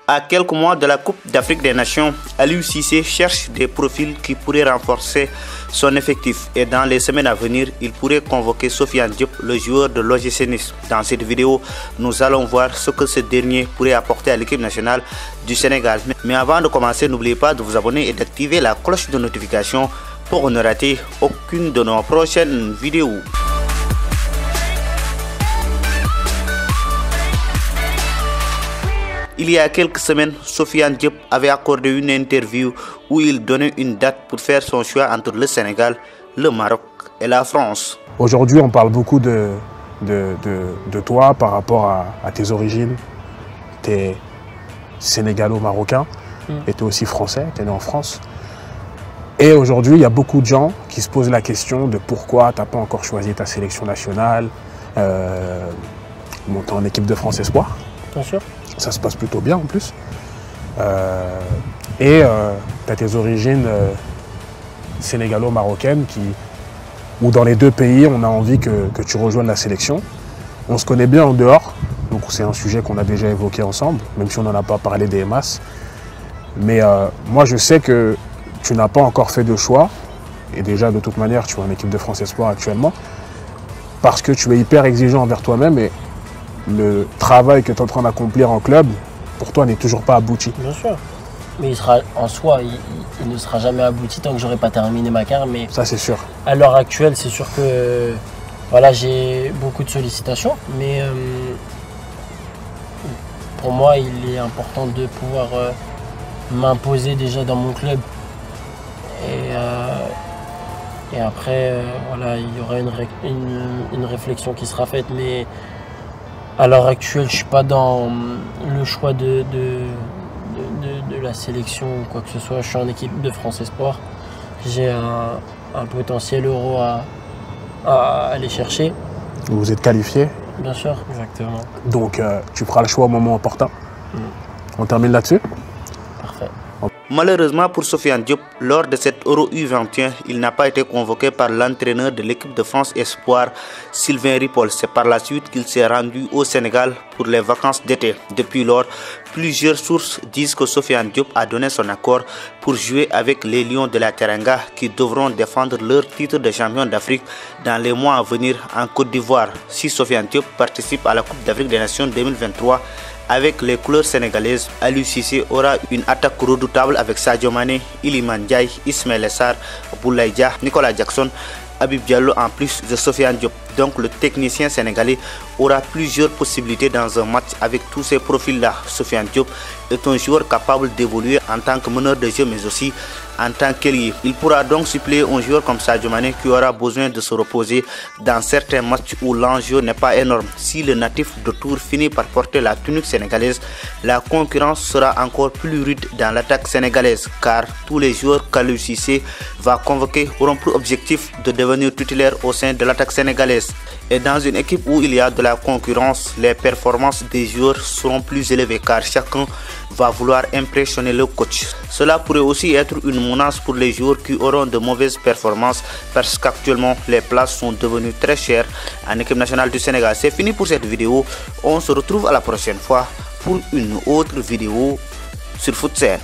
À quelques mois de la Coupe d'Afrique des Nations, Aliou Cissé cherche des profils qui pourraient renforcer son effectif et dans les semaines à venir, il pourrait convoquer Sofiane Diop, le joueur de l'OGC Nice. Dans cette vidéo, nous allons voir ce que ce dernier pourrait apporter à l'équipe nationale du Sénégal. Mais avant de commencer, n'oubliez pas de vous abonner et d'activer la cloche de notification pour ne rater aucune de nos prochaines vidéos. Il y a quelques semaines, Sofiane Diop avait accordé une interview où il donnait une date pour faire son choix entre le Sénégal, le Maroc et la France. Aujourd'hui, on parle beaucoup de toi par rapport à tes origines. Tu es sénégalo-marocain et tu es aussi français, tu es né en France. Et aujourd'hui, il y a beaucoup de gens qui se posent la question de pourquoi tu n'as pas encore choisi ta sélection nationale, monter en équipe de France Espoir. Bien sûr. Ça se passe plutôt bien en plus. Tu as tes origines sénégalo-marocaines où dans les deux pays, on a envie que tu rejoignes la sélection. On se connaît bien en dehors, donc c'est un sujet qu'on a déjà évoqué ensemble, même si on n'en a pas parlé des masses. Mais moi, je sais que tu n'as pas encore fait de choix, et déjà de toute manière, tu es en équipe de France Espoir actuellement, parce que tu es hyper exigeant envers toi-même et le travail que tu es en train d'accomplir en club, pour toi, n'est toujours pas abouti. Bien sûr. Mais il sera, en soi, il ne sera jamais abouti tant que je n'aurai pas terminé ma carrière. Mais ça, c'est sûr. À l'heure actuelle, c'est sûr que voilà, j'ai beaucoup de sollicitations. Mais pour moi, il est important de pouvoir m'imposer déjà dans mon club. Et après, voilà, il y aura une réflexion qui sera faite. Mais à l'heure actuelle, je ne suis pas dans le choix de la sélection ou quoi que ce soit. Je suis en équipe de France Espoir. J'ai un potentiel euro à aller chercher. Vous êtes qualifié? Bien sûr, exactement. Donc tu feras le choix au moment opportun. On termine là-dessus? Parfait. Malheureusement pour Sofiane Diop, lors de cette Euro U21, il n'a pas été convoqué par l'entraîneur de l'équipe de France Espoir, Sylvain Ripoll. C'est par la suite qu'il s'est rendu au Sénégal pour les vacances d'été. Depuis lors, plusieurs sources disent que Sofiane Diop a donné son accord pour jouer avec les Lions de la Teranga qui devront défendre leur titre de champion d'Afrique dans les mois à venir en Côte d'Ivoire. Si Sofiane Diop participe à la Coupe d'Afrique des Nations 2023, avec les couleurs sénégalaises, Aliou Cissé aura une attaque redoutable avec Sadio Mané, Iliman Ndiaye, Ismaïla Sarr, Boulaye Dia, Nicolas Jackson, Habib Diallo en plus de Sofiane Diop. Donc le technicien sénégalais aura plusieurs possibilités dans un match avec tous ces profils-là. Sofiane Diop est un joueur capable d'évoluer en tant que meneur de jeu mais aussi en tant qu'ailier. Il pourra donc suppléer un joueur comme Sadio Mané qui aura besoin de se reposer dans certains matchs où l'enjeu n'est pas énorme. Si le natif de Tours finit par porter la tunique sénégalaise, la concurrence sera encore plus rude dans l'attaque sénégalaise car tous les joueurs qu'Aliou Cissé va convoquer auront pour objectif de devenir titulaires au sein de l'attaque sénégalaise. Et dans une équipe où il y a de la concurrence, les performances des joueurs seront plus élevées car chacun va vouloir impressionner le coach. Cela pourrait aussi être une menace pour les joueurs qui auront de mauvaises performances parce qu'actuellement les places sont devenues très chères en équipe nationale du Sénégal. C'est fini pour cette vidéo. On se retrouve à la prochaine fois pour une autre vidéo sur Footsen.